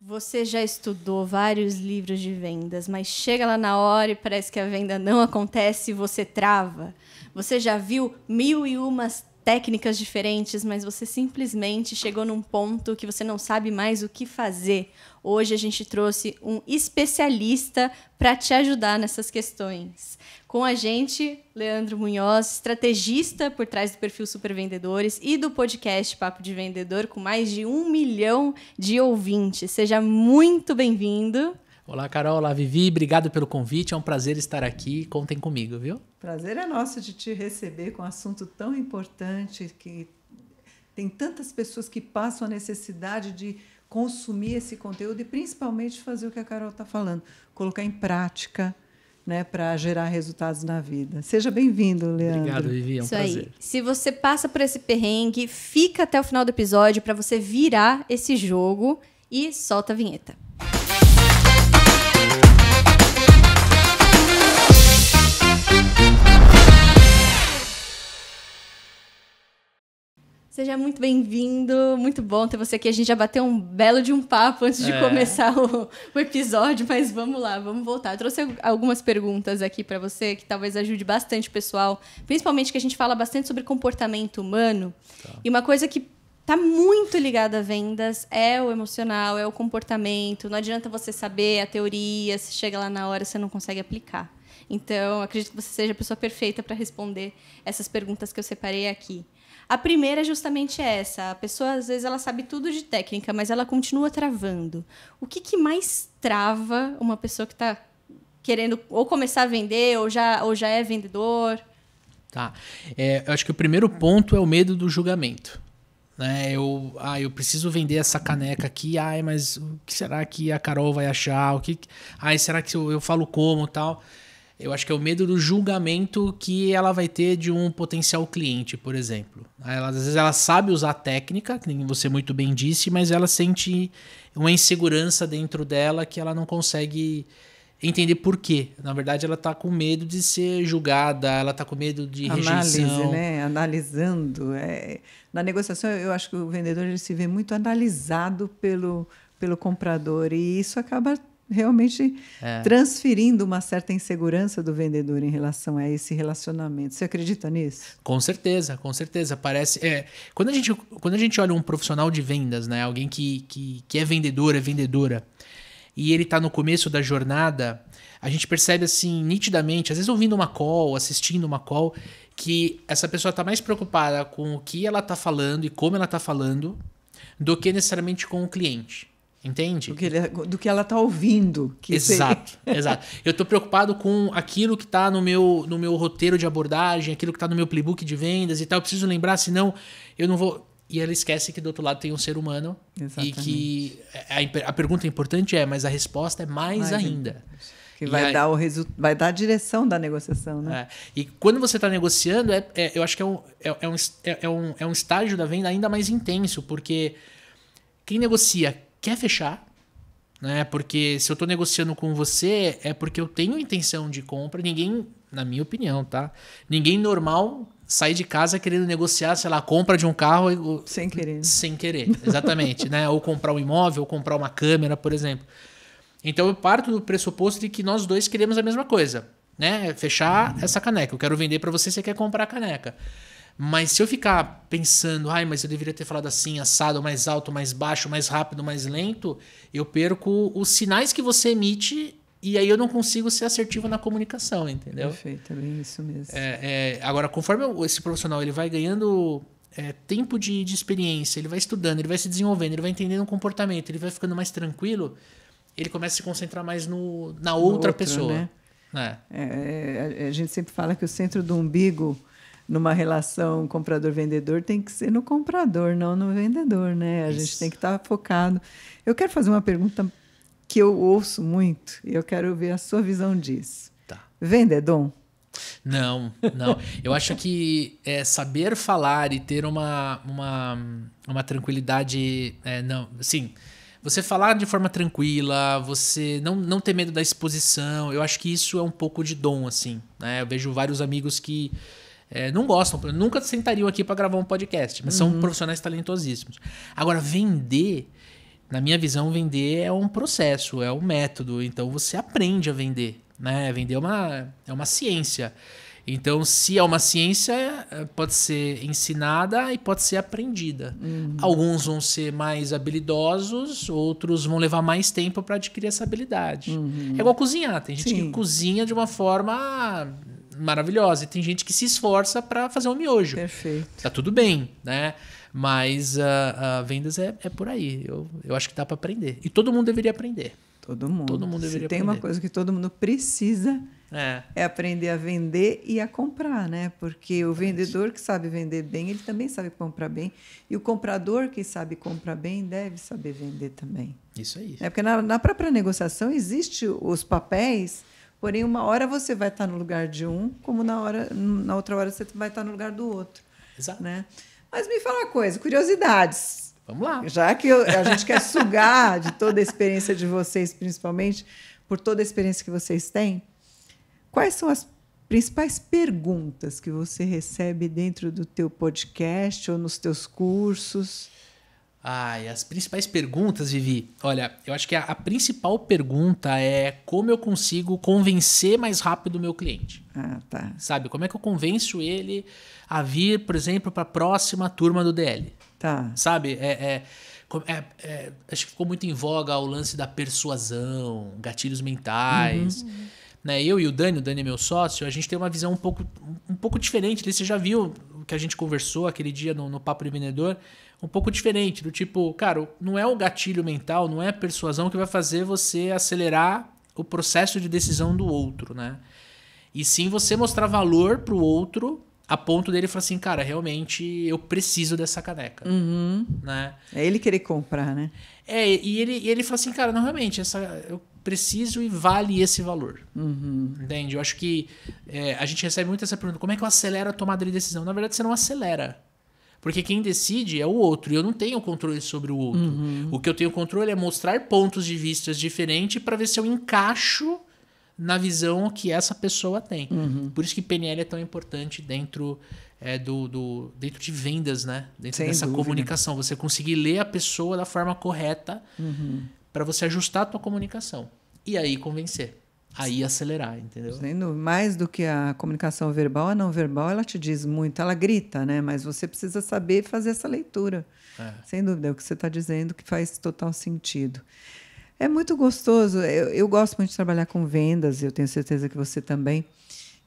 Você já estudou vários livros de vendas, mas chega lá na hora e parece que a venda não acontece e você trava. Você já viu 1001 técnicas diferentes, mas você simplesmente chegou num ponto que você não sabe mais o que fazer. Hoje a gente trouxe um especialista para te ajudar nessas questões. Com a gente, Leandro Munhoz, estrategista por trás do perfil Supervendedores e do podcast Papo de Vendedor, com mais de 1 milhão de ouvintes. Seja muito bem-vindo. Olá, Carol. Olá, Vivi. Obrigado pelo convite. É um prazer estar aqui. Contem comigo, viu? Prazer é nosso de te receber com um assunto tão importante que tem tantas pessoas que passam a necessidade de consumir esse conteúdo e principalmente fazer o que a Carol está falando, colocar em prática, né, para gerar resultados na vida. Seja bem-vindo, Leandro. Obrigado, Vivi. É um prazer. Aí. Se você passa por esse perrengue, fica até o final do episódio para você virar esse jogo e solta a vinheta. Seja muito bem-vindo, muito bom ter você aqui. A gente já bateu um belo de um papo antes de começar o episódio, mas vamos lá, vamos voltar. Eu trouxe algumas perguntas aqui para você que talvez ajude bastante o pessoal, principalmente que a gente fala bastante sobre comportamento humano. Tá. E uma coisa que está muito ligada a vendas é o emocional, é o comportamento. Não adianta você saber a teoria, se chega lá na hora você não consegue aplicar. Então, acredito que você seja a pessoa perfeita para responder essas perguntas que eu separei aqui. A primeira é justamente essa. A pessoa, às vezes, ela sabe tudo de técnica, mas ela continua travando. O que mais trava uma pessoa que está querendo ou começar a vender ou já é vendedor? Tá. Eu acho que o primeiro ponto é o medo do julgamento. Né? Eu preciso vender essa caneca aqui. Mas o que será que a Carol vai achar? Será que eu falo como tal? Eu acho que é o medo do julgamento que ela vai ter de um potencial cliente, por exemplo. Às vezes ela sabe usar a técnica, que você muito bem disse, mas ela sente uma insegurança dentro dela que ela não consegue entender por quê. Na verdade, ela está com medo de ser julgada, ela está com medo de rejeição. Né? Analisando. Na negociação, eu acho que o vendedor ele se vê muito analisado pelo comprador e isso acaba realmente transferindo uma certa insegurança do vendedor em relação a esse relacionamento. Você acredita nisso? Com certeza, com certeza. Parece. Quando a gente olha um profissional de vendas, né, alguém que é vendedor, é vendedora, e ele está no começo da jornada, a gente percebe assim nitidamente, às vezes ouvindo uma call, assistindo uma call, que essa pessoa está mais preocupada com o que ela está falando e como ela está falando do que necessariamente com o cliente. Entende? Do que ela está ouvindo. Exato. Eu estou preocupado com aquilo que está no meu roteiro de abordagem, aquilo que está no meu playbook de vendas e tal. Eu preciso lembrar, senão eu não vou... E ela esquece que do outro lado tem um ser humano. Exatamente. E que a pergunta importante mas a resposta é mais ainda. Que vai dar a direção da negociação, né? E quando você está negociando, eu acho que é um estágio da venda ainda mais intenso, porque quem negocia quer fechar, né? Porque se eu estou negociando com você, é porque eu tenho intenção de compra. Ninguém, na minha opinião, tá? Ninguém normal sai de casa querendo negociar, sei lá, a compra de um carro... Sem querer. Sem querer, exatamente. Né? Ou comprar um imóvel, ou comprar uma câmera, por exemplo. Então eu parto do pressuposto de que nós dois queremos a mesma coisa, né? Fechar essa caneca. Eu quero vender para você, você quer comprar a caneca. Mas se eu ficar pensando, mas eu deveria ter falado assim, assado, mais alto, mais baixo, mais rápido, mais lento, eu perco os sinais que você emite e aí eu não consigo ser assertivo na comunicação, entendeu? Perfeito, é bem isso mesmo. Agora, conforme esse profissional ele vai ganhando tempo de experiência, ele vai estudando, ele vai se desenvolvendo, ele vai entendendo o comportamento, ele vai ficando mais tranquilo, ele começa a se concentrar mais na outra pessoa. Né? A gente sempre fala que o centro do umbigo numa relação comprador-vendedor tem que ser no comprador, não no vendedor, né? A gente tem que estar focado. Eu quero fazer uma pergunta que eu ouço muito e eu quero ver a sua visão disso. Tá. Venda é dom? Não. Eu acho que saber falar e ter uma tranquilidade... não, assim, você falar de forma tranquila, você não ter medo da exposição, eu acho que isso é um pouco de dom, assim. Né? Eu vejo vários amigos que não gostam, nunca sentariam aqui para gravar um podcast, mas são profissionais talentosíssimos. Agora, vender na minha visão, vender é um processo, é um método. Então, você aprende a vender, né? Vender é uma ciência. Então, se é uma ciência, pode ser ensinada e pode ser aprendida. Alguns vão ser mais habilidosos, outros vão levar mais tempo para adquirir essa habilidade. É igual cozinhar. Tem gente que cozinha de uma forma maravilhosa e tem gente que se esforça para fazer um miojo. Perfeito. Tá tudo bem, né? Mas vendas é por aí. Eu acho que dá para aprender. E todo mundo deveria aprender. Todo mundo. Todo mundo deveria Se tem aprender. uma coisa que todo mundo precisa, é aprender a vender e a comprar, né? Porque o vendedor que sabe vender bem, ele também sabe comprar bem. E o comprador que sabe comprar bem, deve saber vender também. Isso aí. Porque na própria negociação existem os papéis, porém uma hora você vai estar no lugar de um, como na outra hora você vai estar no lugar do outro. Exato. Né? Mas me fala uma coisa, curiosidades. Vamos lá. Já que a gente quer sugar de toda a experiência de vocês, principalmente por toda a experiência que vocês têm, quais são as principais perguntas que você recebe dentro do teu podcast ou nos teus cursos? As principais perguntas, Vivi. Olha, eu acho que a principal pergunta é como eu consigo convencer mais rápido o meu cliente. Tá. Sabe? Como é que eu convenço ele a vir, por exemplo, para a próxima turma do DL? Tá. Sabe? Acho que ficou muito em voga o lance da persuasão, gatilhos mentais. Né? Eu e o Dani é meu sócio, a gente tem uma visão um pouco diferente. Você já viu o que a gente conversou aquele dia no Papo de Vendedor? Um pouco diferente, do tipo, cara, não é o gatilho mental, não é a persuasão que vai fazer você acelerar o processo de decisão do outro, né? E sim você mostrar valor pro outro a ponto dele falar assim, cara, realmente eu preciso dessa caneca. Né? É ele querer comprar, né? E ele fala assim, cara, não, realmente, eu preciso e vale esse valor. Entende? Eu acho que a gente recebe muito essa pergunta, como é que eu acelero a tomada de decisão? Na verdade, você não acelera. Porque quem decide é o outro, e eu não tenho controle sobre o outro. O que eu tenho controle é mostrar pontos de vista diferentes para ver se eu encaixo na visão que essa pessoa tem. Por isso que PNL é tão importante dentro dentro de vendas, né? Dentro Sem dessa dúvida. comunicação. Você conseguir ler a pessoa da forma correta para você ajustar a tua comunicação. E aí convencer. Aí acelerar, entendeu? Mais do que a comunicação verbal, a não verbal, ela te diz muito, ela grita, né? Mas você precisa saber fazer essa leitura. Sem dúvida, é o que você está dizendo que faz total sentido. É muito gostoso. Eu gosto muito de trabalhar com vendas, eu tenho certeza que você também.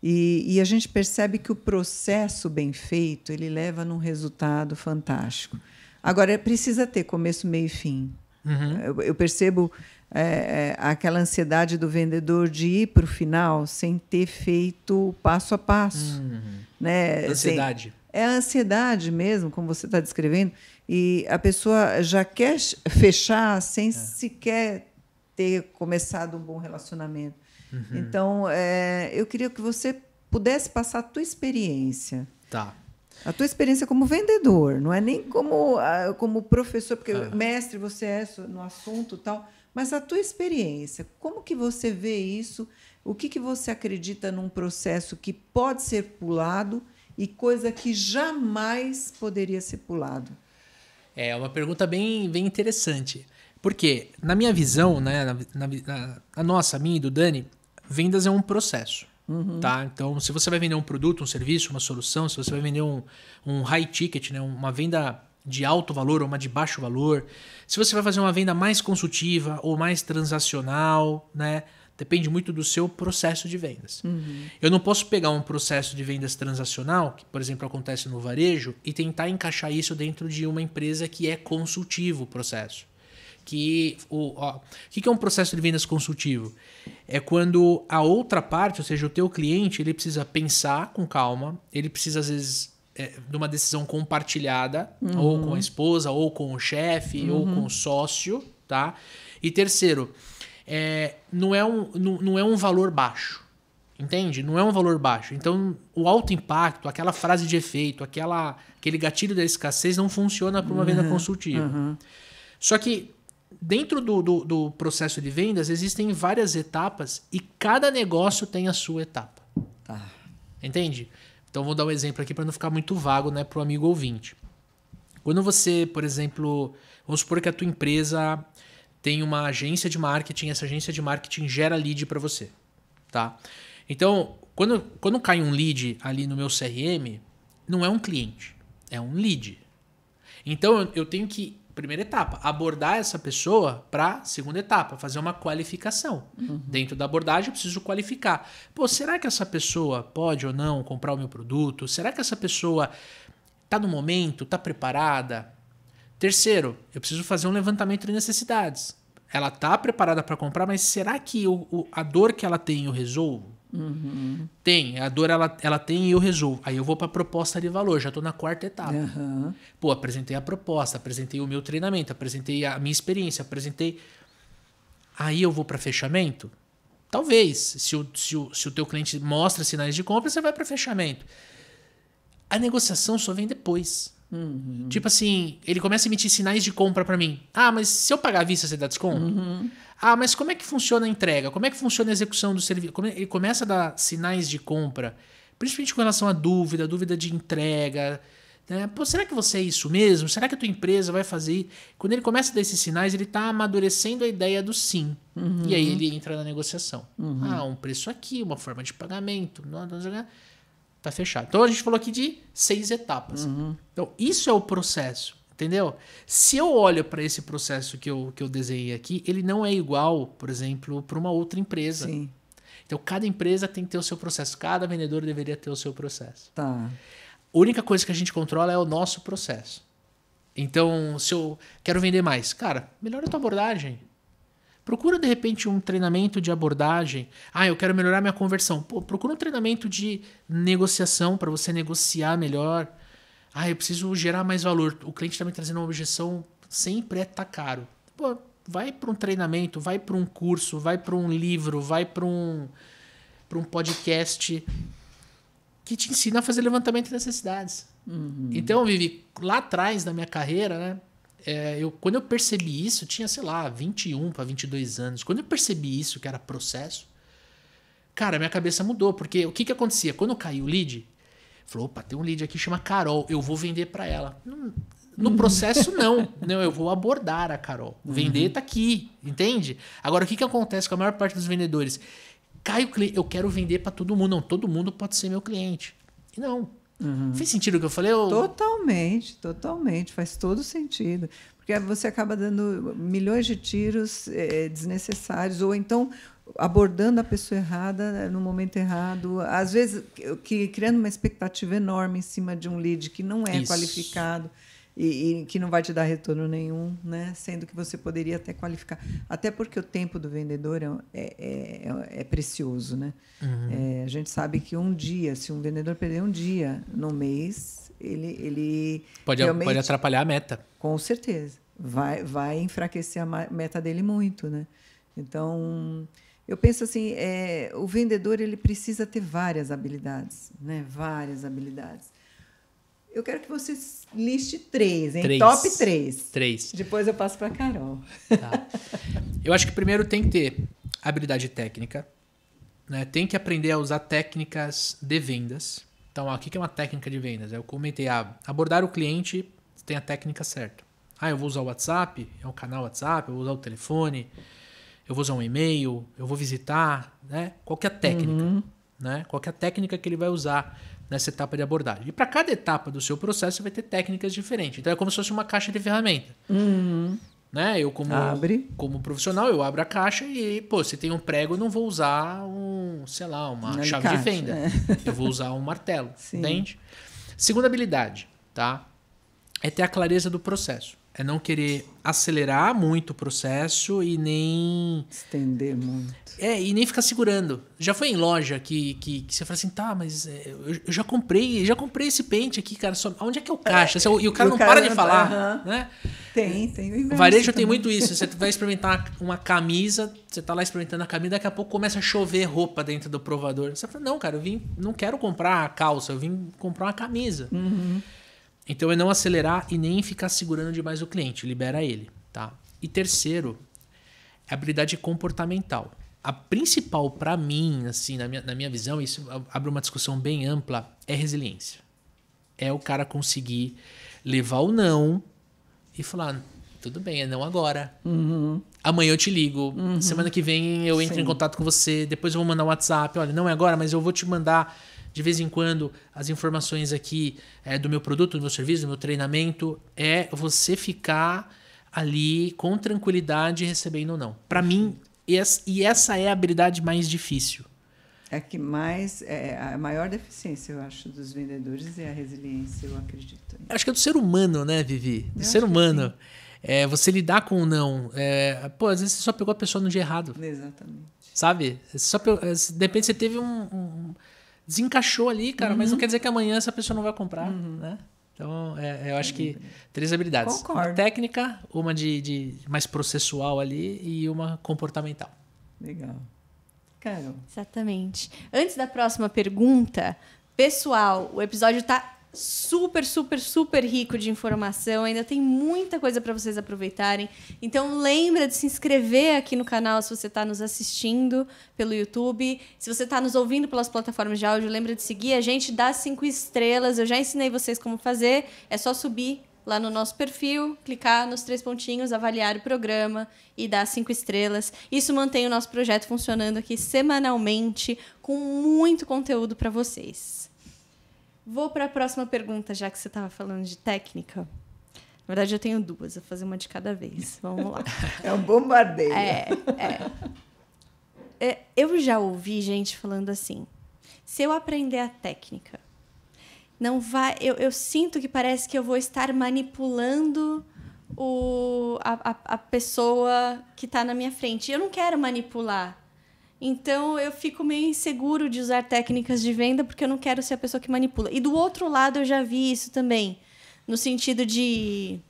E a gente percebe que o processo bem feito, ele leva num resultado fantástico. Agora, precisa ter começo, meio e fim. Eu percebo aquela ansiedade do vendedor de ir para o final sem ter feito passo a passo. Né? Ansiedade. É a ansiedade mesmo, como você está descrevendo, e a pessoa já quer fechar sem sequer ter começado um bom relacionamento. Então, eu queria que você pudesse passar a tua experiência. Tá. A tua experiência como vendedor, não é nem como professor, porque mestre você é no assunto e tal, mas a tua experiência, como que você vê isso? O que você acredita num processo que pode ser pulado e coisa que jamais poderia ser pulado? É uma pergunta bem interessante. Porque, na minha visão, né, a nossa, a minha e do Dani, vendas é um processo. Tá? Então, se você vai vender um produto, um serviço, uma solução, se você vai vender um high ticket, né, uma venda de alto valor ou uma de baixo valor, se você vai fazer uma venda mais consultiva ou mais transacional, né, depende muito do seu processo de vendas. Eu não posso pegar um processo de vendas transacional, que, por exemplo, acontece no varejo, e tentar encaixar isso dentro de uma empresa que é consultivo o processo. O que é um processo de vendas consultivo? É quando a outra parte, ou seja, o teu cliente, ele precisa pensar com calma, ele precisa, às vezes, de uma decisão compartilhada, ou com a esposa, ou com o chefe, ou com o sócio. Tá? E terceiro, não é um valor baixo. Entende? Não é um valor baixo. Então, o alto impacto, aquela frase de efeito, aquele gatilho da escassez não funciona para uma venda consultiva. Só que dentro do processo de vendas existem várias etapas e cada negócio tem a sua etapa. Entende? Então vou dar um exemplo aqui para não ficar muito vago, né, para o amigo ouvinte. Quando você, por exemplo, vamos supor que a tua empresa tem uma agência de marketing, essa agência de marketing gera lead para você, tá? Então, quando cai um lead ali no meu CRM, não é um cliente, é um lead. Então, eu tenho que, primeira etapa, abordar essa pessoa para segunda etapa, fazer uma qualificação. Dentro da abordagem, eu preciso qualificar. Pô, será que essa pessoa pode ou não comprar o meu produto? Será que essa pessoa está no momento, está preparada? Terceiro, eu preciso fazer um levantamento de necessidades. Ela está preparada para comprar, mas será que a dor que ela tem eu resolvo? Tem, a dor ela tem e eu resolvo. Aí eu vou para a proposta de valor, já estou na quarta etapa. Pô, apresentei a proposta, apresentei o meu treinamento, apresentei a minha experiência, apresentei... Aí eu vou para fechamento? Talvez. Se o teu cliente mostra sinais de compra, você vai para fechamento. A negociação só vem depois. Tipo assim, ele começa a emitir sinais de compra para mim. Ah, mas se eu pagar à vista, você dá desconto? Ah, mas como é que funciona a entrega? Como é que funciona a execução do serviço? Ele começa a dar sinais de compra, principalmente com relação à dúvida de entrega. Né? Pô, será que você é isso mesmo? Será que a tua empresa vai fazer? Quando ele começa a dar esses sinais, ele está amadurecendo a ideia do sim. E aí ele entra na negociação. Ah, um preço aqui, uma forma de pagamento. Tá fechado. Então a gente falou aqui de 6 etapas. Então isso é o processo, entendeu? Se eu olho para esse processo que eu desenhei aqui, ele não é igual, por exemplo, para uma outra empresa. Sim. Então cada empresa tem que ter o seu processo. Cada vendedor deveria ter o seu processo. Tá. A única coisa que a gente controla é o nosso processo. Então, se eu quero vender mais, cara, melhora a tua abordagem. Procura, de repente, um treinamento de abordagem. Ah, eu quero melhorar minha conversão. Pô, procura um treinamento de negociação para você negociar melhor. Ah, eu preciso gerar mais valor. O cliente está me trazendo uma objeção, sempre tá caro. Pô, vai para um treinamento, vai para um curso, vai para um livro, vai para um podcast que te ensina a fazer levantamento de necessidades. Então, Vivi, lá atrás da minha carreira, né? Quando eu percebi isso, tinha, sei lá, 21 para 22 anos. Quando eu percebi isso, que era processo, cara, minha cabeça mudou. Porque o que acontecia? Quando caiu o lead, falou, opa, tem um lead aqui que chama Carol, eu vou vender para ela. No processo, não. Não, eu vou abordar a Carol. Vender tá aqui, entende? Agora, o que acontece com a maior parte dos vendedores? Cai o cliente, eu quero vender para todo mundo. Não, todo mundo pode ser meu cliente. E não. Fez sentido o que eu falei? Totalmente. Faz todo sentido. Porque você acaba dando milhões de tiros desnecessários, ou então abordando a pessoa errada no momento errado. Às vezes, criando uma expectativa enorme em cima de um lead que não é qualificado e que não vai te dar retorno nenhum, né? Sendo que você poderia até qualificar. Até porque o tempo do vendedor é precioso, né? A gente sabe que um dia, se um vendedor perder um dia no mês, ele pode atrapalhar a meta. Com certeza. Vai enfraquecer a meta dele muito, né? Então, eu penso assim, o vendedor ele precisa ter várias habilidades, né? Várias habilidades. Eu quero que você liste 3, hein? 3. Top 3. 3. Depois eu passo para a Carol. Tá. Eu acho que primeiro tem que ter habilidade técnica, né? Tem que aprender a usar técnicas de vendas. Então, o que é uma técnica de vendas? Eu comentei, abordar o cliente tem a técnica certa. Eu vou usar o WhatsApp, é um canal WhatsApp, eu vou usar o telefone, eu vou usar um e-mail, eu vou visitar, né? Qual que é a técnica? Né? Qual que é a técnica que ele vai usar nessa etapa de abordagem? E para cada etapa do seu processo, você vai ter técnicas diferentes. Então, é como se fosse uma caixa de ferramenta. Né? Eu, como profissional, eu abro a caixa e, se tem um prego, eu não vou usar uma chave de fenda. Eu vou usar um martelo. Entende? Segunda habilidade, tá? É ter a clareza do processo. É não querer acelerar muito o processo e nem... estender muito. E nem ficar segurando. Já foi em loja que você fala assim, tá, mas eu já comprei esse pente aqui, cara. Onde é que é o caixa? E o cara não para de falar. Né? Tem. Varejo tem muito isso. Você vai experimentar uma camisa, você tá lá experimentando a camisa, daqui a pouco começa a chover roupa dentro do provador. Você fala, não, cara, não quero comprar a calça, eu vim comprar uma camisa. Então é não acelerar e nem ficar segurando demais o cliente, libera ele, tá? E terceiro, habilidade comportamental. A principal para mim, assim, na minha visão, isso abre uma discussão bem ampla, é resiliência. É o cara conseguir levar o não e falar, tudo bem, é não agora. Amanhã eu te ligo. Semana que vem eu entro em contato com você. Depois eu vou mandar um WhatsApp. Olha, não é agora, mas eu vou te mandar de vez em quando as informações aqui do meu produto, do meu serviço, do meu treinamento. É você ficar ali com tranquilidade recebendo ou não. Para mim, essa é a habilidade mais difícil. É que mais a maior deficiência, eu acho, dos vendedores é a resiliência, eu acredito. Acho que é do ser humano, né, Vivi? Do ser humano. Você lidar com o não. Às vezes você só pegou a pessoa no dia errado. Exatamente. Sabe? De repente você teve desencaixou ali, cara, mas não quer dizer que amanhã essa pessoa não vai comprar, né? Então, eu acho que 3 habilidades. Concordo. Uma técnica, uma de mais processual ali e uma comportamental. Legal. Carol. Exatamente. Antes da próxima pergunta, pessoal, o episódio tá super, super, super rico de informação. Ainda tem muita coisa para vocês aproveitarem. Então, lembra de se inscrever aqui no canal se você está nos assistindo pelo YouTube. Se você está nos ouvindo pelas plataformas de áudio, lembra de seguir a gente, dá 5 estrelas. Eu já ensinei vocês como fazer. É só subir lá no nosso perfil, clicar nos 3 pontinhos, avaliar o programa e dar 5 estrelas. Isso mantém o nosso projeto funcionando aqui semanalmente, com muito conteúdo para vocês. Vou para a próxima pergunta, já que você estava falando de técnica. Na verdade, eu tenho 2, vou fazer uma de cada vez. Vamos lá. É um bombardeio. Eu já ouvi gente falando assim, se eu aprender a técnica, não vai, eu sinto que parece que eu vou estar manipulando a pessoa que está na minha frente. Eu não quero manipular. Então, eu fico meio inseguro de usar técnicas de venda porque eu não quero ser a pessoa que manipula. E do outro lado, eu já vi isso também. No sentido de...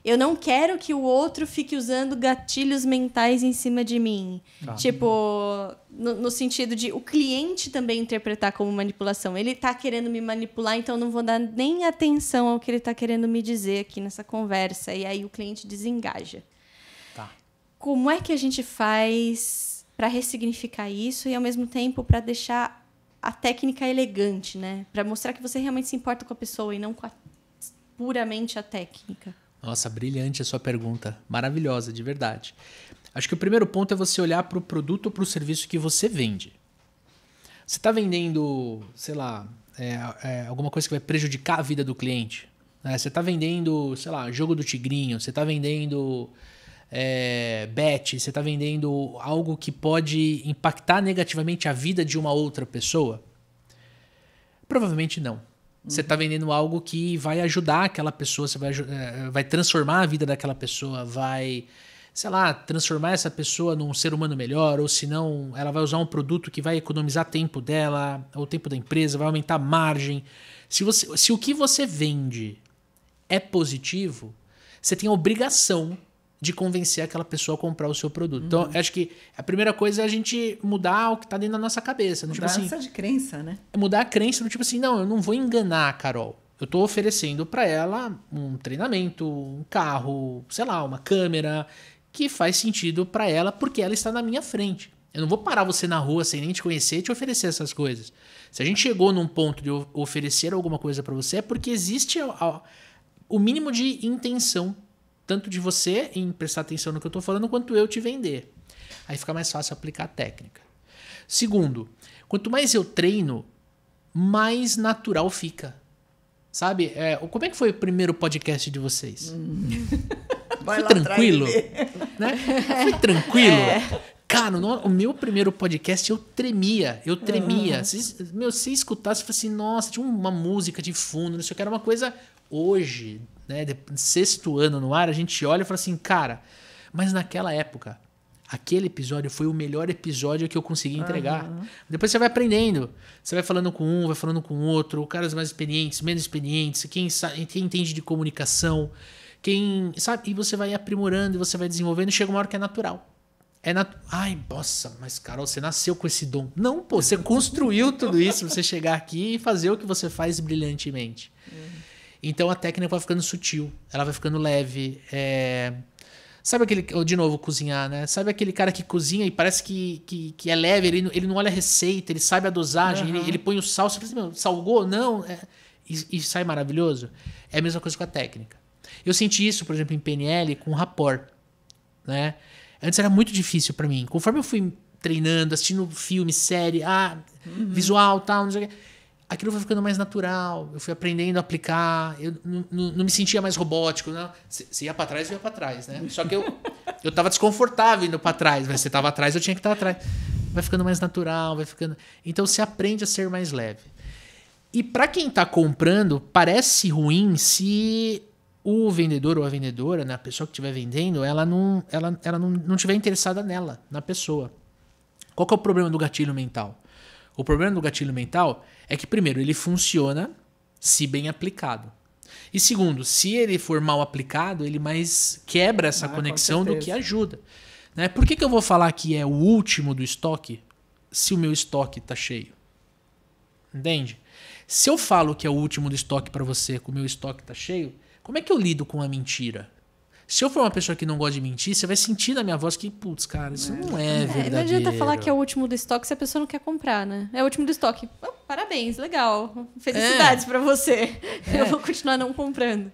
eu não quero que o outro fique usando gatilhos mentais em cima de mim. Tá. Tipo, no sentido de o cliente também interpretar como manipulação. Ele está querendo me manipular, então não vou dar nem atenção ao que ele está querendo me dizer aqui nessa conversa. E aí o cliente desengaja. Tá. Como é que a gente faz para ressignificar isso e, ao mesmo tempo, para deixar a técnica elegante, né? Para mostrar que você realmente se importa com a pessoa e não com puramente a técnica. Nossa, brilhante a sua pergunta. Maravilhosa, de verdade. Acho que o primeiro ponto é você olhar para o produto ou para o serviço que você vende. Você está vendendo, sei lá, alguma coisa que vai prejudicar a vida do cliente? Né? Você está vendendo, sei lá, jogo do tigrinho. Você está vendendo... bet, você está vendendo algo que pode impactar negativamente a vida de uma outra pessoa? Provavelmente não. Você está vendendo algo que vai ajudar aquela pessoa, você vai transformar a vida daquela pessoa, vai, sei lá, transformar essa pessoa num ser humano melhor, ou se não, ela vai usar um produto que vai economizar tempo dela, ou tempo da empresa, vai aumentar a margem. Se o que você vende é positivo, você tem a obrigação de convencer aquela pessoa a comprar o seu produto. Então, acho que a primeira coisa é a gente mudar o que está dentro da nossa cabeça. Mudança tipo assim, de crença, né? É mudar a crença do tipo assim, não, eu não vou enganar a Carol. Eu estou oferecendo para ela um treinamento, um carro, sei lá, uma câmera, que faz sentido para ela porque ela está na minha frente. Eu não vou parar você na rua sem nem te conhecer e te oferecer essas coisas. Se a gente chegou num ponto de oferecer alguma coisa para você, é porque existe o mínimo de intenção, tanto de você em prestar atenção no que eu estou falando, quanto eu te vender. Aí fica mais fácil aplicar a técnica. Segundo, quanto mais eu treino, mais natural fica. Sabe? Como é que foi o primeiro podcast de vocês? Foi tranquilo? Né? Foi tranquilo? Cara, o meu primeiro podcast eu tremia. Se escutasse, eu falei assim, nossa, tinha uma música de fundo, não sei o que, era uma coisa... Hoje, né, sexto ano no ar, a gente olha e fala assim, cara, mas naquela época, aquele episódio foi o melhor episódio que eu consegui entregar. Depois você vai aprendendo, você vai falando com um, vai falando com o outro, caras mais experientes, menos experientes, quem entende de comunicação, sabe, e você vai aprimorando, e você vai desenvolvendo, e chega uma hora que é natural. Ai, nossa, mas Carol, você nasceu com esse dom. Não, pô, você construiu tudo isso, você chegar aqui e fazer o que você faz brilhantemente. Então a técnica vai ficando sutil, ela vai ficando leve. Sabe aquele, de novo, cozinhar, né? Sabe aquele cara que cozinha e parece que é leve, ele não olha a receita, ele sabe a dosagem, ele põe o sal, você fala assim, salgou? Não. E sai maravilhoso. É a mesma coisa com a técnica. Eu senti isso, por exemplo, em PNL com rapport, né? Antes era muito difícil para mim. Conforme eu fui treinando, assistindo filme, série, visual, tal, não sei o quê, aquilo foi ficando mais natural. Eu fui aprendendo a aplicar. Eu não me sentia mais robótico. Você ia para trás, eu ia para trás, né? Só que eu tava desconfortável indo para trás. Mas você tava atrás, eu tinha que estar atrás. Vai ficando mais natural, vai ficando... Então você aprende a ser mais leve. E para quem tá comprando, parece ruim se o vendedor ou a vendedora, né, a pessoa que estiver vendendo, ela não estiver interessada nela, na pessoa. Qual que é o problema do gatilho mental? O problema do gatilho mental é que, primeiro, ele funciona se bem aplicado. E segundo, se ele for mal aplicado, ele mais quebra essa conexão do que ajuda. Né? Por que eu vou falar que é o último do estoque se o meu estoque está cheio? Entende? Se eu falo que é o último do estoque para você, que o meu estoque está cheio, como é que eu lido com a mentira? Se eu for uma pessoa que não gosta de mentir, você vai sentir na minha voz que, putz, cara, isso não é verdadeiro. Não adianta falar que é o último do estoque se a pessoa não quer comprar, né? É o último do estoque. Oh, parabéns, legal. Felicidades pra você. Eu vou continuar não comprando.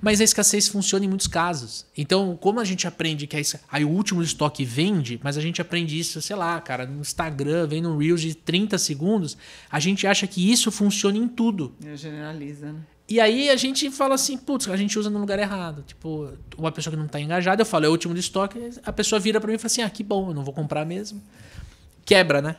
Mas a escassez funciona em muitos casos. Então, como a gente aprende que o último do estoque vende, mas a gente aprende isso, sei lá, cara, no Instagram, vendo um Reels de 30 segundos, a gente acha que isso funciona em tudo. Generaliza, né? E aí a gente fala assim, putz, a gente usa no lugar errado. Tipo, uma pessoa que não está engajada, eu falo, é o último do estoque, a pessoa vira para mim e fala assim, que bom, eu não vou comprar mesmo. Quebra, né?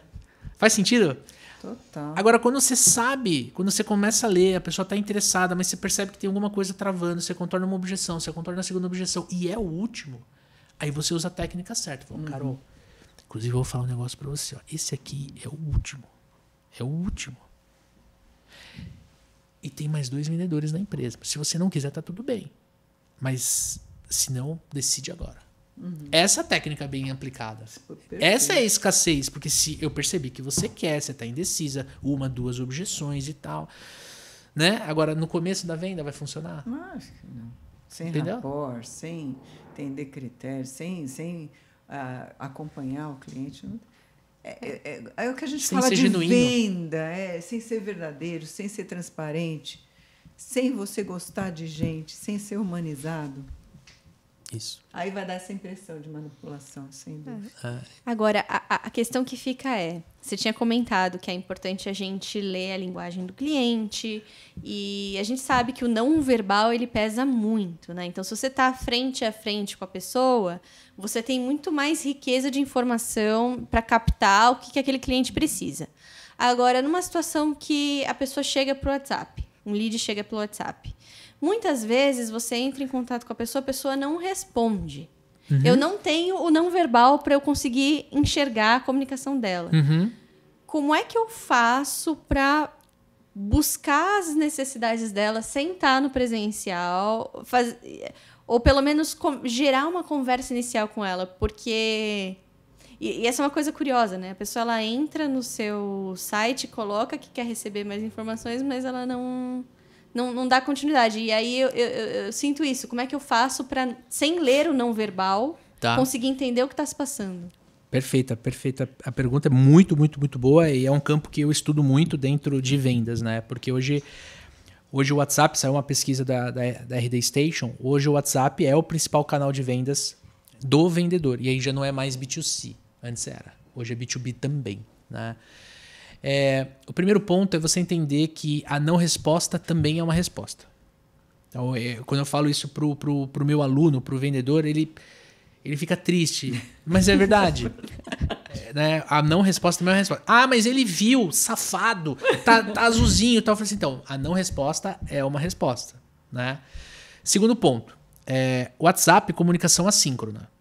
Faz sentido? Total. Agora, quando você sabe, quando você começa a ler, a pessoa está interessada, mas você percebe que tem alguma coisa travando, você contorna uma objeção, você contorna a segunda objeção, e é o último, aí você usa a técnica certa. Fala, Carol, inclusive eu vou falar um negócio para você. Ó, esse aqui é o último. É o último. E tem mais 2 vendedores na empresa. Se você não quiser, tá tudo bem. Mas, se não, decide agora. Essa técnica bem aplicada. Perfeito. Essa é a escassez. Porque se eu percebi que você quer, você tá indecisa, 1, 2 objeções e tal. Né? Agora, no começo da venda, vai funcionar? Acho que não. Sem Entendeu? rapport, sem entender critérios, sem acompanhar o cliente. É o que a gente Sem fala ser de genuíno. venda, sem ser verdadeiro, sem ser transparente, sem você gostar de gente, sem ser humanizado. Isso. Aí vai dar essa impressão de manipulação, sem dúvida. Agora, a questão que fica é, você tinha comentado que é importante a gente ler a linguagem do cliente e a gente sabe que o não verbal ele pesa muito, né? Então, se você está frente a frente com a pessoa, você tem muito mais riqueza de informação para captar o que aquele cliente precisa. Agora, numa situação que a pessoa chega para o WhatsApp, um lead chega pelo WhatsApp, muitas vezes você entra em contato com a pessoa não responde. Eu não tenho o não verbal para eu conseguir enxergar a comunicação dela. Como é que eu faço para buscar as necessidades dela sem estar no presencial, ou pelo menos gerar uma conversa inicial com ela? Porque... E essa é uma coisa curiosa, né? A pessoa ela entra no seu site, coloca que quer receber mais informações, mas ela não dá continuidade. E aí eu sinto isso. Como é que eu faço para, sem ler o não verbal, conseguir entender o que está se passando? Perfeita. A pergunta é muito, muito, muito boa e é um campo que eu estudo muito dentro de vendas, né? Porque hoje o WhatsApp, saiu uma pesquisa da RD Station, hoje o WhatsApp é o principal canal de vendas do vendedor. E aí já não é mais B2C, antes era. Hoje é B2B também, né? O primeiro ponto é você entender que a não resposta também é uma resposta. Então, quando eu falo isso pro meu aluno, pro vendedor, ele fica triste. Mas é verdade. Né? A não resposta também é uma resposta. Mas ele viu, safado, tá azulzinho e tal. Eu falei assim, então, a não resposta é uma resposta. Né? Segundo ponto, WhatsApp, comunicação assíncrona.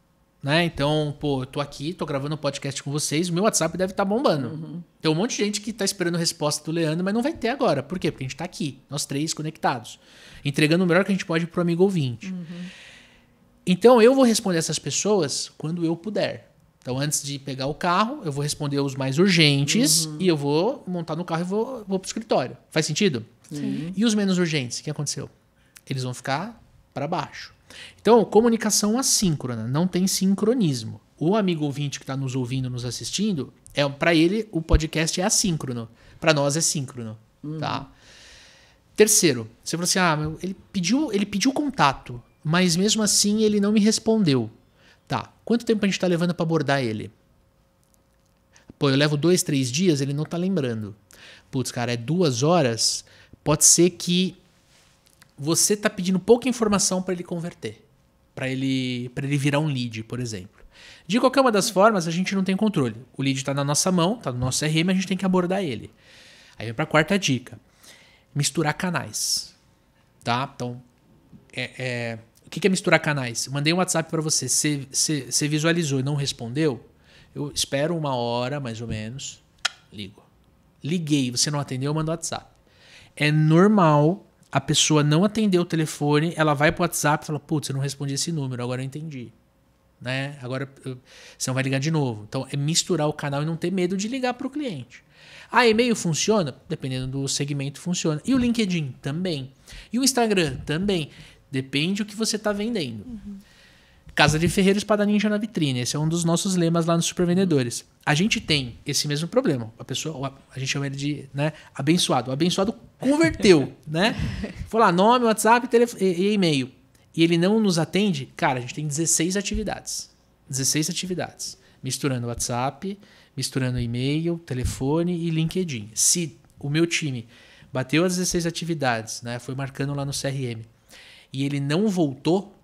Né? Então, eu tô aqui, tô gravando um podcast com vocês, o meu WhatsApp deve estar bombando. Tem um monte de gente que tá esperando a resposta do Leandro, mas não vai ter agora. Por quê? Porque a gente tá aqui, nós 3 conectados, entregando o melhor que a gente pode pro amigo ouvinte. Então, eu vou responder essas pessoas quando eu puder. Então, antes de pegar o carro, eu vou responder os mais urgentes e eu vou montar no carro e vou pro escritório. Faz sentido? Sim. E os menos urgentes, o que aconteceu? Eles vão ficar para baixo. Então, comunicação assíncrona, não tem sincronismo. O amigo ouvinte que está nos ouvindo, nos assistindo, para ele o podcast é assíncrono. Para nós é síncrono. Tá? Terceiro, você falou assim, ele pediu contato, mas mesmo assim ele não me respondeu. Tá, quanto tempo a gente tá levando para abordar ele? Pô, eu levo 2, 3 dias, ele não tá lembrando. Putz, cara, é 2 horas, pode ser que você tá pedindo pouca informação para ele converter. Para ele virar um lead, por exemplo. De qualquer uma das formas, a gente não tem controle. O lead está na nossa mão, está no nosso CRM, a gente tem que abordar ele. Aí vem para a quarta dica. Misturar canais. Tá? Então, o que é misturar canais? Mandei um WhatsApp para você. Você visualizou e não respondeu? Eu espero 1 hora, mais ou menos. Ligo. Liguei, você não atendeu, eu mando WhatsApp. É normal a pessoa não atender o telefone, ela vai pro WhatsApp e fala, putz, eu não respondi esse número, agora eu entendi. Né? Agora você não vai ligar de novo. Então é misturar o canal e não ter medo de ligar pro cliente. E-mail funciona? Dependendo do segmento funciona. E o LinkedIn também. E o Instagram também. Depende do que você está vendendo. Casa de Ferreiro, espada ninja na vitrine. Esse é um dos nossos lemas lá nos Supervendedores. A gente tem esse mesmo problema. A gente chama ele de, né, abençoado. O abençoado converteu, né? Foi lá, nome, WhatsApp, telefone, e e-mail. E ele não nos atende. Cara, a gente tem 16 atividades. 16 atividades. Misturando WhatsApp, misturando e-mail, telefone e LinkedIn. Se o meu time bateu as 16 atividades, né, foi marcando lá no CRM, e ele não voltou,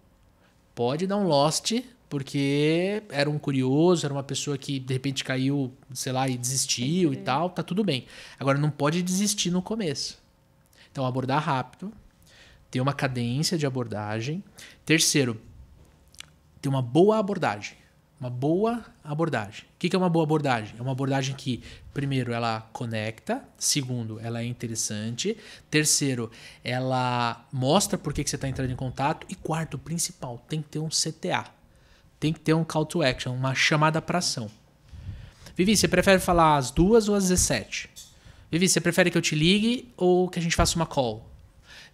pode dar um lost, porque era um curioso, era uma pessoa que de repente caiu, sei lá, e desistiu e tal, tá tudo bem. Agora não pode desistir no começo. Então abordar rápido, ter uma cadência de abordagem. Terceiro, ter uma boa abordagem. Uma boa abordagem. O que é uma boa abordagem? É uma abordagem que, primeiro, ela conecta. Segundo, ela é interessante. Terceiro, ela mostra por que você está entrando em contato. E quarto, principal, tem que ter um CTA. Tem que ter um call to action, uma chamada para ação. Vivi, você prefere falar às 2 ou às 17? Vivi, você prefere que eu te ligue ou que a gente faça uma call?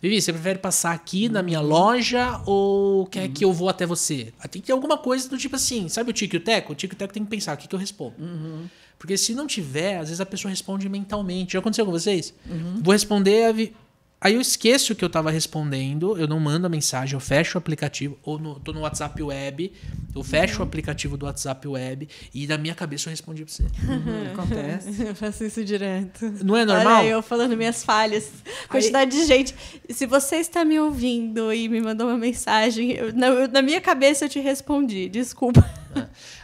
Vivi, você prefere passar aqui na minha loja ou quer que eu vou até você? Tem que ter alguma coisa do tipo assim, sabe o Tico e o Teco? O Tico e o Teco tem que pensar, o que eu respondo? Porque se não tiver, às vezes a pessoa responde mentalmente. Já aconteceu com vocês? Vou responder, aí eu esqueço que eu estava respondendo, eu não mando a mensagem, eu fecho o aplicativo, ou tô no WhatsApp Web, eu fecho o aplicativo do WhatsApp Web e na minha cabeça eu respondi pra você. Acontece. Eu faço isso direto. Não é normal? Olha, eu falando minhas falhas. Quantidade de gente. Se você está me ouvindo e me mandou uma mensagem, na minha cabeça eu te respondi. Desculpa.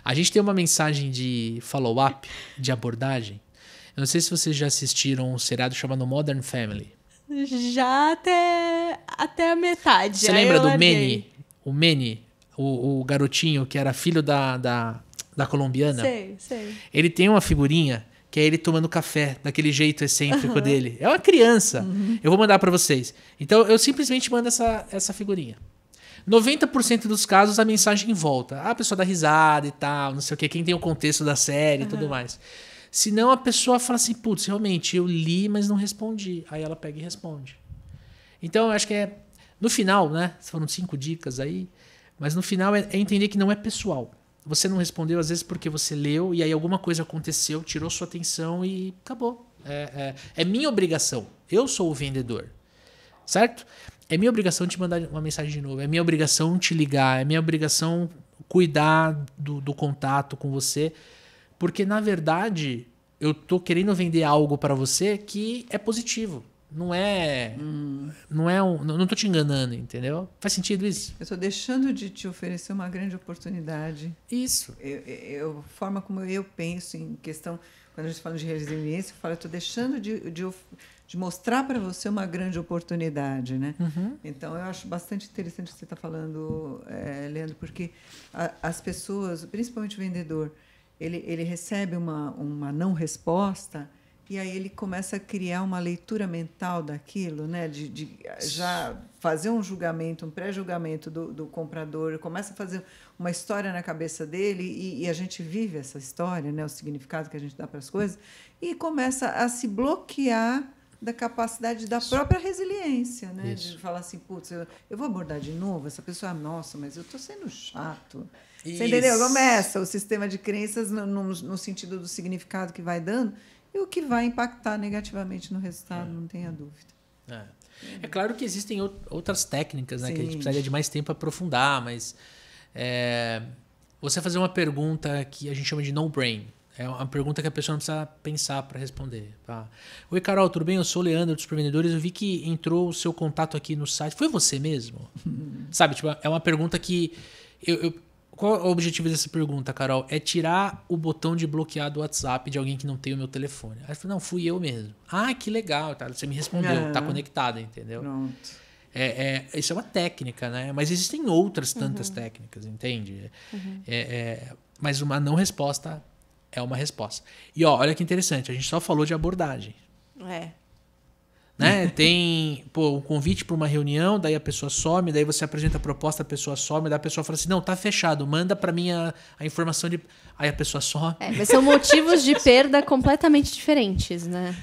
A gente tem uma mensagem de follow-up, de abordagem. Eu não sei se vocês já assistiram um seriado chamado Modern Family. Já até a metade. Você lembra do Manny? O Manny, o garotinho que era filho da colombiana? Sei. Ele tem uma figurinha que é ele tomando café, daquele jeito excêntrico dele. É uma criança. Eu vou mandar pra vocês. Então, eu simplesmente mando essa figurinha. 90% dos casos, a mensagem volta. A pessoa dá risada e tal, não sei o quê. Quem tem o contexto da série e tudo mais. Senão a pessoa fala assim, putz, realmente, eu li, mas não respondi. Aí ela pega e responde. Então, eu acho que no final, né? Foram 5 dicas aí, mas no final é entender que não é pessoal. Você não respondeu, às vezes, porque você leu e aí alguma coisa aconteceu, tirou sua atenção e acabou. É minha obrigação. Eu sou o vendedor. Certo? É minha obrigação te mandar uma mensagem de novo. É minha obrigação te ligar. É minha obrigação cuidar do contato com você. Porque, na verdade, eu tô querendo vender algo para você que é positivo. Não tô te enganando, entendeu? Faz sentido isso? Eu estou deixando de te oferecer uma grande oportunidade. Isso. A forma como eu penso em questão, quando a gente fala de resiliência, eu estou deixando de mostrar para você uma grande oportunidade, né? Então, eu acho bastante interessante o que você está falando, Leandro, porque as pessoas, principalmente o vendedor, ele recebe uma não resposta e aí ele começa a criar uma leitura mental daquilo, né? De já fazer um julgamento, um pré-julgamento do comprador, começa a fazer uma história na cabeça dele e a gente vive essa história, né? O significado que a gente dá para as coisas, e começa a se bloquear da capacidade da própria resiliência, né? Isso. De falar assim, putz, eu vou abordar de novo essa pessoa, nossa, mas eu estou sendo chato. Isso. Você entendeu? Começa o sistema de crenças no sentido do significado que vai dando e o que vai impactar negativamente no resultado, não tenha dúvida. É claro que existem outras técnicas, né, que a gente Sim. precisaria de mais tempo para aprofundar, mas você fazer uma pergunta que a gente chama de no-brain. É uma pergunta que a pessoa não precisa pensar para responder. Tá? Oi, Carol, tudo bem? Eu sou o Leandro dos Supervendedores. Eu vi que entrou o seu contato aqui no site. Foi você mesmo? Sabe, tipo, é uma pergunta que... Qual é o objetivo dessa pergunta, Carol? É tirar o botão de bloquear do WhatsApp de alguém que não tem o meu telefone. Aí eu falei, não, fui eu mesmo. Ah, que legal. Tá? Você me respondeu. Tá conectado, entendeu? Pronto. Isso é uma técnica, né? Mas existem outras tantas técnicas, entende? Mas uma não resposta é uma resposta. E olha que interessante, a gente só falou de abordagem. Né? Tem um convite para uma reunião, daí a pessoa some, daí você apresenta a proposta, a pessoa some, daí a pessoa fala assim, não, tá fechado, manda para mim a informação de... Aí a pessoa some. Mas são motivos de perda completamente diferentes, né?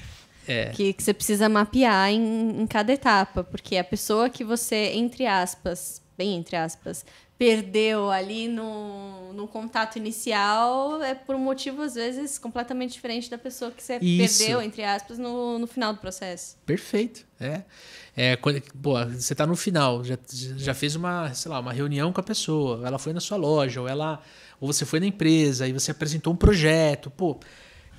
Que você precisa mapear em cada etapa, porque a pessoa que você, entre aspas, perdeu ali no contato inicial é por um motivo, às vezes, completamente diferente da pessoa que você perdeu, entre aspas, no final do processo. Perfeito. Você está no final, já fez uma reunião com a pessoa, ela foi na sua loja, ou você foi na empresa e você apresentou um projeto,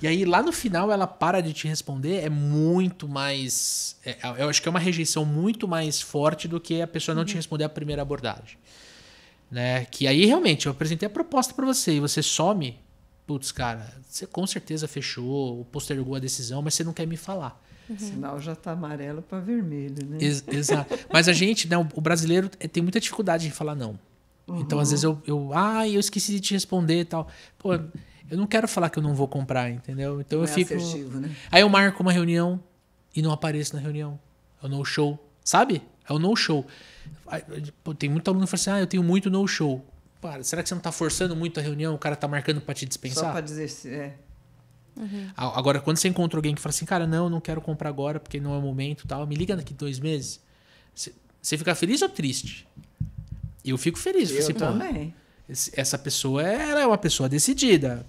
e aí lá no final ela para de te responder, é muito mais... eu acho que é uma rejeição muito mais forte do que a pessoa não te responder a primeira abordagem. Né? Que aí realmente eu apresentei a proposta para você e você some, putz, cara, você com certeza fechou, postergou a decisão, mas você não quer me falar. O sinal já está amarelo para vermelho, né? Exato. Mas a gente, né, o brasileiro tem muita dificuldade em falar não. Então, às vezes eu esqueci de te responder e tal. Eu não quero falar que eu não vou comprar, entendeu? Então não eu fico... assertivo, né? Aí eu marco uma reunião e não apareço na reunião. É o no-show, sabe? É o no-show. Tem muito aluno que fala assim, eu tenho muito no-show. Será que você não está forçando muito a reunião? O cara está marcando para te dispensar? Só para dizer... Agora, quando você encontra alguém que fala assim, cara, não quero comprar agora porque não é o momento, tal, me liga daqui 2 meses. Você fica feliz ou triste? Eu fico feliz. Eu também. Essa pessoa ela é uma pessoa decidida.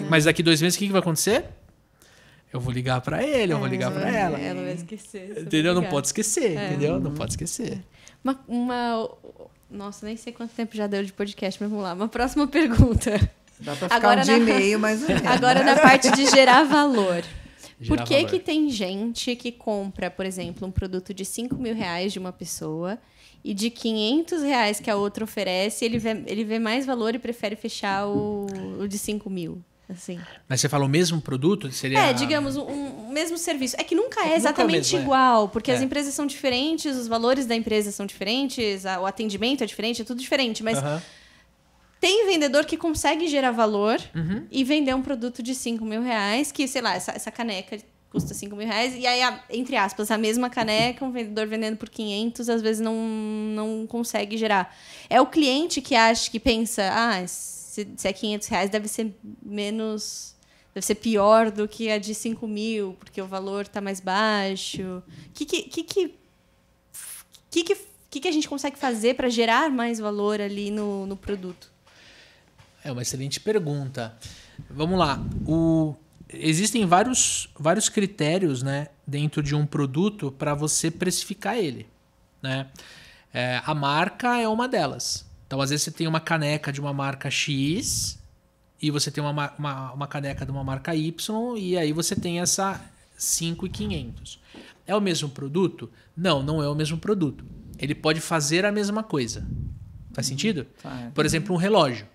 Mas daqui 2 meses o que vai acontecer? Eu vou ligar para ele, eu vou ligar para ela. Ela vai esquecer. Entendeu? Não pode esquecer, entendeu? Não pode esquecer. Nossa, nem sei quanto tempo já deu de podcast, mas vamos lá. Uma próxima pergunta. Dá para ficar um dia e meio, mais ou menos. Agora na parte de gerar valor. Por que valor. Que tem gente que compra, por exemplo, um produto de R$5.000 de uma pessoa e de R$500 que a outra oferece, ele vê mais valor e prefere fechar o de 5.000? Assim. Mas você fala o mesmo produto? Seria... digamos, um mesmo serviço. É que nunca é exatamente igual, porque as empresas são diferentes, os valores da empresa são diferentes, o atendimento é diferente, é tudo diferente, mas tem vendedor que consegue gerar valor e vender um produto de R$5.000, que, sei lá, essa caneca custa R$5.000, e aí, entre aspas, a mesma caneca, um vendedor vendendo por 500, às vezes não consegue gerar. É o cliente que pensa, se é R$500, deve ser pior do que a de 5.000, porque o valor está mais baixo. O que a gente consegue fazer para gerar mais valor ali no produto? É uma excelente pergunta. Vamos lá. Existem vários critérios, né, dentro de um produto para você precificar ele. Né? A marca é uma delas. Então, às vezes, você tem uma caneca de uma marca X e você tem uma caneca de uma marca Y e aí você tem essa 5.500. É o mesmo produto? Não é o mesmo produto. Ele pode fazer a mesma coisa. Faz sentido? Por exemplo, um relógio.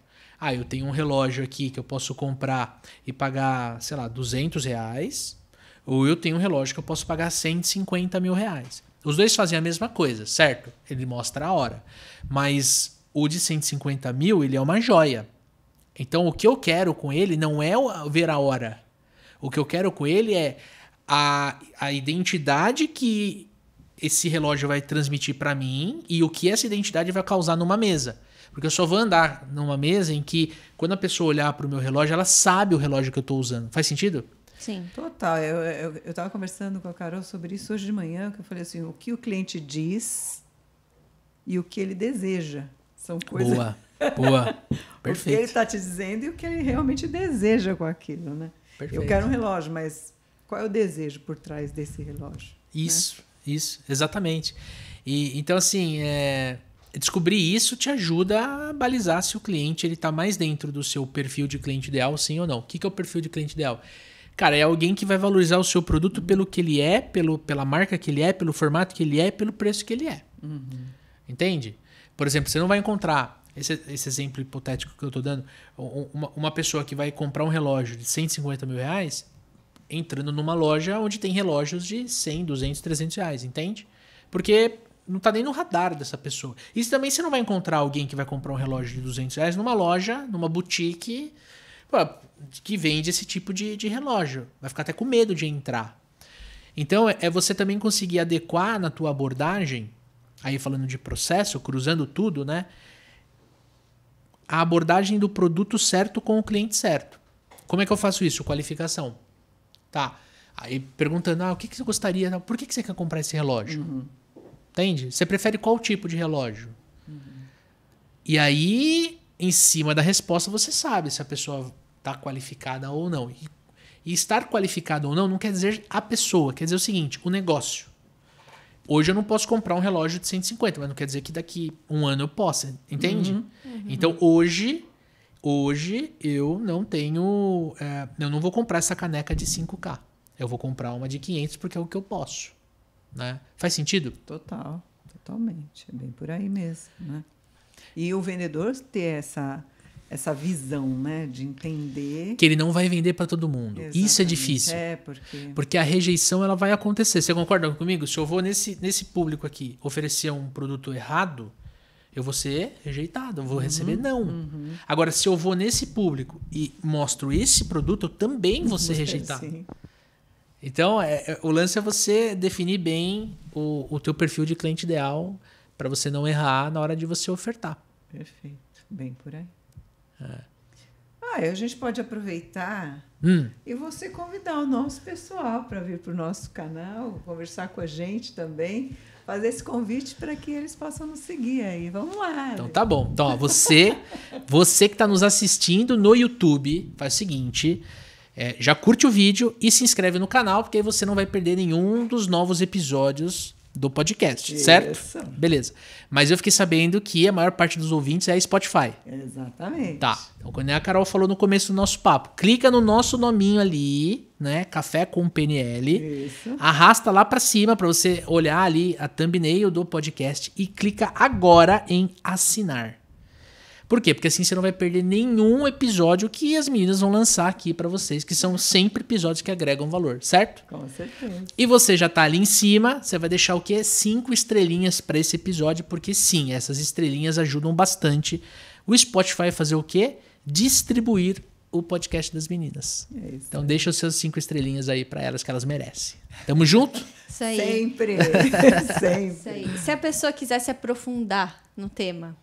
Eu tenho um relógio aqui que eu posso comprar e pagar, sei lá, R$200, ou eu tenho um relógio que eu posso pagar R$150.000. Os dois fazem a mesma coisa, certo? Ele mostra a hora. Mas o de 150.000, ele é uma joia. Então, o que eu quero com ele não é ver a hora. O que eu quero com ele é a identidade que esse relógio vai transmitir para mim e o que essa identidade vai causar numa mesa. Porque eu só vou andar numa mesa em que, quando a pessoa olhar para o meu relógio, ela sabe o relógio que eu estou usando. Faz sentido? Sim. Total. Eu estava conversando com a Carol sobre isso hoje de manhã, que eu falei assim, o que o cliente diz e o que ele deseja. São coisas... Boa. Perfeito. O que ele está te dizendo e o que ele realmente deseja com aquilo, né? Perfeito. Eu quero um relógio, mas qual é o desejo por trás desse relógio? Isso. Isso, exatamente. Então, assim, descobrir isso te ajuda a balizar se o cliente está mais dentro do seu perfil de cliente ideal, sim ou não. O que é o perfil de cliente ideal? Cara, é alguém que vai valorizar o seu produto pelo que ele é, pela marca que ele é, pelo formato que ele é, pelo preço que ele é. Entende? Por exemplo, você não vai encontrar, esse exemplo hipotético que eu estou dando, uma pessoa que vai comprar um relógio de 150 mil reais entrando numa loja onde tem relógios de 100, 200, 300 reais, entende? Porque não está nem no radar dessa pessoa. Isso também você não vai encontrar alguém que vai comprar um relógio de 200 reais numa loja, numa boutique, que vende esse tipo de relógio. Vai ficar até com medo de entrar. Então, é você também conseguir adequar na tua abordagem, aí falando de processo, cruzando tudo, né? A abordagem do produto certo com o cliente certo. Como é que eu faço isso? Qualificação. Tá. Aí perguntando, o que você gostaria? Por que você quer comprar esse relógio? Entende? Você prefere qual tipo de relógio? E aí, em cima da resposta, você sabe se a pessoa está qualificada ou não. E estar qualificado ou não quer dizer a pessoa, quer dizer o seguinte, o negócio. Hoje eu não posso comprar um relógio de 150, mas não quer dizer que daqui um ano eu possa, entende? Então, hoje eu não tenho... eu não vou comprar essa caneca de 5K. Eu vou comprar uma de 500 porque é o que eu posso. Né? Faz sentido? Total, totalmente. É bem por aí mesmo. Né? E o vendedor ter essa visão, né, de entender... Que ele não vai vender para todo mundo. Exatamente. Isso é difícil. Porque a rejeição ela vai acontecer. Você concorda comigo? Se eu vou nesse público aqui oferecer um produto errado, eu vou ser rejeitado, eu vou receber não. Agora, se eu vou nesse público e mostro esse produto, eu também vou ser rejeitado. Sim. Então, o lance é você definir bem o teu perfil de cliente ideal para você não errar na hora de você ofertar. Perfeito. Bem por aí. A gente pode aproveitar e você convidar o nosso pessoal para vir para o nosso canal, conversar com a gente também, fazer esse convite para que eles possam nos seguir aí. Vamos lá. Então tá bom. Então, você que está nos assistindo no YouTube, faz o seguinte... já curte o vídeo e se inscreve no canal, porque aí você não vai perder nenhum dos novos episódios do podcast, certo? Beleza. Mas eu fiquei sabendo que a maior parte dos ouvintes é Spotify. Exatamente. Tá. Então, quando a Carol falou no começo do nosso papo, clica no nosso nominho ali, né? Café com PNL. Isso. Arrasta lá pra cima pra você olhar ali a thumbnail do podcast e clica agora em assinar. Por quê? Porque assim você não vai perder nenhum episódio que as meninas vão lançar aqui pra vocês, que são sempre episódios que agregam valor, certo? Com certeza. E você já tá ali em cima, você vai deixar o quê? 5 estrelinhas pra esse episódio, porque sim, essas estrelinhas ajudam bastante o Spotify a fazer o quê? Distribuir o podcast das meninas. É isso. Então deixa os seus 5 estrelinhas aí pra elas, que elas merecem. Tamo junto? Isso aí. Sempre. Sempre. Isso aí. Se a pessoa quiser se aprofundar no tema...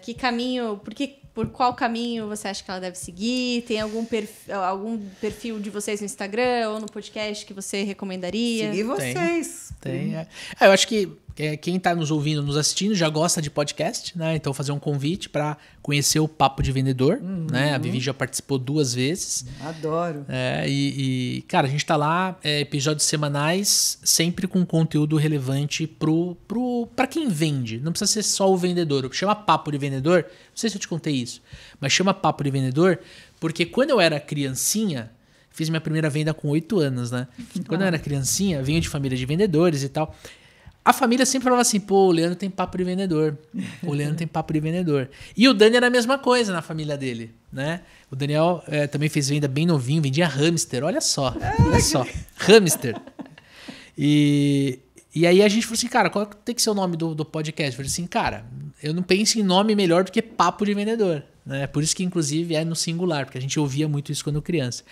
que caminho, por qual caminho você acha que ela deve seguir? Tem algum perfil de vocês no Instagram ou no podcast que você recomendaria? Seguir vocês. Tem. Eu acho que quem está nos ouvindo, nos assistindo, já gosta de podcast, né? Então, fazer um convite para conhecer o Papo de Vendedor, né? A Vivi já participou 2 vezes. Adoro. Cara, a gente tá lá, episódios semanais, sempre com conteúdo relevante para quem vende. Não precisa ser só o vendedor. Chama Papo de Vendedor, não sei se eu te contei isso, mas chama Papo de Vendedor porque quando eu era criancinha, fiz minha primeira venda com 8 anos, né? Quando eu era criancinha, vinha de família de vendedores e tal. A família sempre falava assim, pô, o Leandro tem papo de vendedor. O Leandro tem papo de vendedor. E o Dani era a mesma coisa na família dele, né? O Daniel também fez venda bem novinho, vendia hamster, olha só. Hamster. E aí a gente falou assim, cara, qual tem que ser o nome do podcast? Eu falei assim, cara, eu não penso em nome melhor do que papo de vendedor. Né? Por isso que, inclusive, é no singular, porque a gente ouvia muito isso quando criança.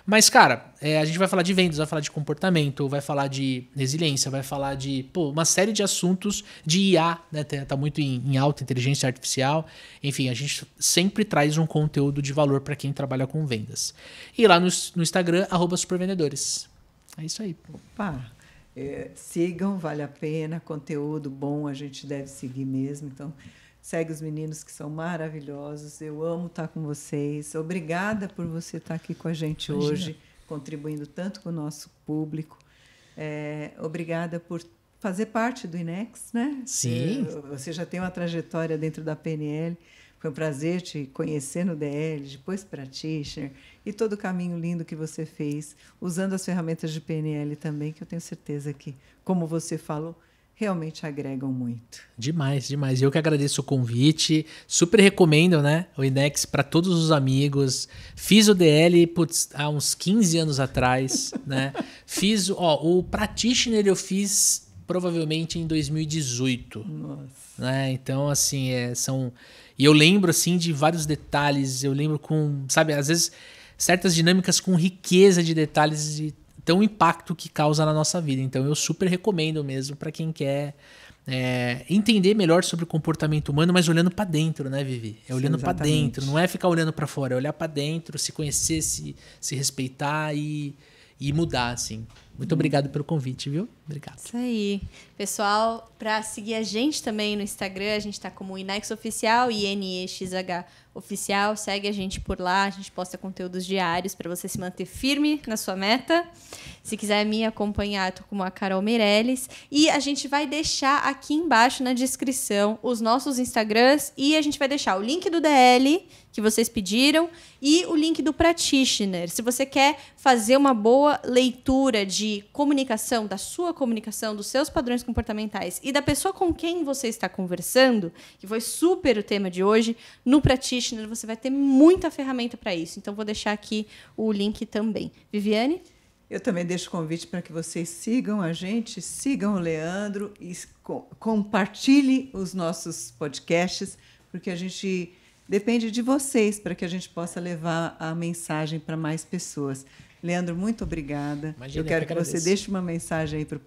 Mas, cara, a gente vai falar de vendas, vai falar de comportamento, vai falar de resiliência, vai falar de uma série de assuntos de IA, né? Tá muito em alta, inteligência artificial. Enfim, a gente sempre traz um conteúdo de valor para quem trabalha com vendas. E lá no Instagram, @supervendedores. É isso aí. Opa! Sigam, vale a pena, conteúdo bom, a gente deve seguir mesmo. Então, segue os meninos que são maravilhosos. Eu amo estar com vocês. Obrigada por você estar aqui com a gente hoje, contribuindo tanto com o nosso público. Obrigada por fazer parte do INEX, né? Sim. Você já tem uma trajetória dentro da PNL. Foi um prazer te conhecer no DL, depois practitioner, e todo o caminho lindo que você fez, usando as ferramentas de PNL também, que eu tenho certeza que, como você falou, realmente agregam muito. Demais, demais. Eu que agradeço o convite. Super recomendo, né, o INEX para todos os amigos. Fiz o DL há uns 15 anos atrás, né? Fiz, o Practitioner eu fiz provavelmente em 2018. Nossa. Né? Então, assim, são... E eu lembro, assim, de vários detalhes. Eu lembro com, sabe, às vezes, certas dinâmicas com riqueza de detalhes de tão impacto que causa na nossa vida. Então, eu super recomendo mesmo para quem quer entender melhor sobre o comportamento humano, mas olhando para dentro, né, Vivi? Olhando para dentro. Não é ficar olhando para fora, é olhar para dentro, se conhecer, se respeitar e mudar, assim. Muito obrigado pelo convite, viu? Obrigado. Isso aí. Pessoal, para seguir a gente também no Instagram, a gente está como INEX Oficial, INEXH Oficial. Segue a gente por lá, a gente posta conteúdos diários para você se manter firme na sua meta. Se quiser me acompanhar, tô como a Carol Meirelles. E a gente vai deixar aqui embaixo na descrição os nossos Instagrams e a gente vai deixar o link do DL que vocês pediram e o link do Practitioner. Se você quer fazer uma boa leitura de comunicação, da sua comunicação, dos seus padrões comportamentais e da pessoa com quem você está conversando, que foi super o tema de hoje, no Practitioner você vai ter muita ferramenta para isso. Então, vou deixar aqui o link também. Viviane? Eu também deixo o convite para que vocês sigam a gente, sigam o Leandro e compartilhem os nossos podcasts, porque a gente depende de vocês para que a gente possa levar a mensagem para mais pessoas. Leandro, muito obrigada. Imagina, eu quero que você deixe uma mensagem aí para o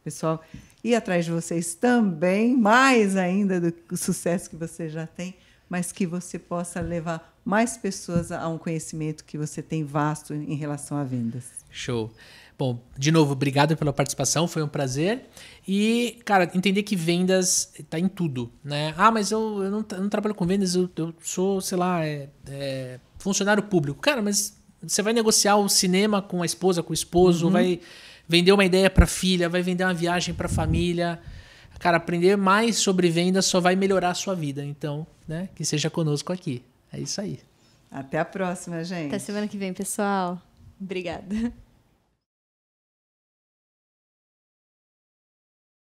pessoal ir atrás de vocês também, mais ainda do sucesso que você já tem, mas que você possa levar mais pessoas a um conhecimento que você tem vasto em relação a vendas. Show. Bom, de novo, obrigado pela participação, foi um prazer. E, cara, entender que vendas tá em tudo, né? Ah, mas eu não trabalho com vendas, eu sou, sei lá, funcionário público. Cara, mas você vai negociar o cinema com a esposa, com o esposo, vai vender uma ideia para a filha, vai vender uma viagem para a família. Cara, aprender mais sobre vendas só vai melhorar a sua vida. Então, né, que seja conosco aqui. É isso aí. Até a próxima, gente. Até semana que vem, pessoal. Obrigada.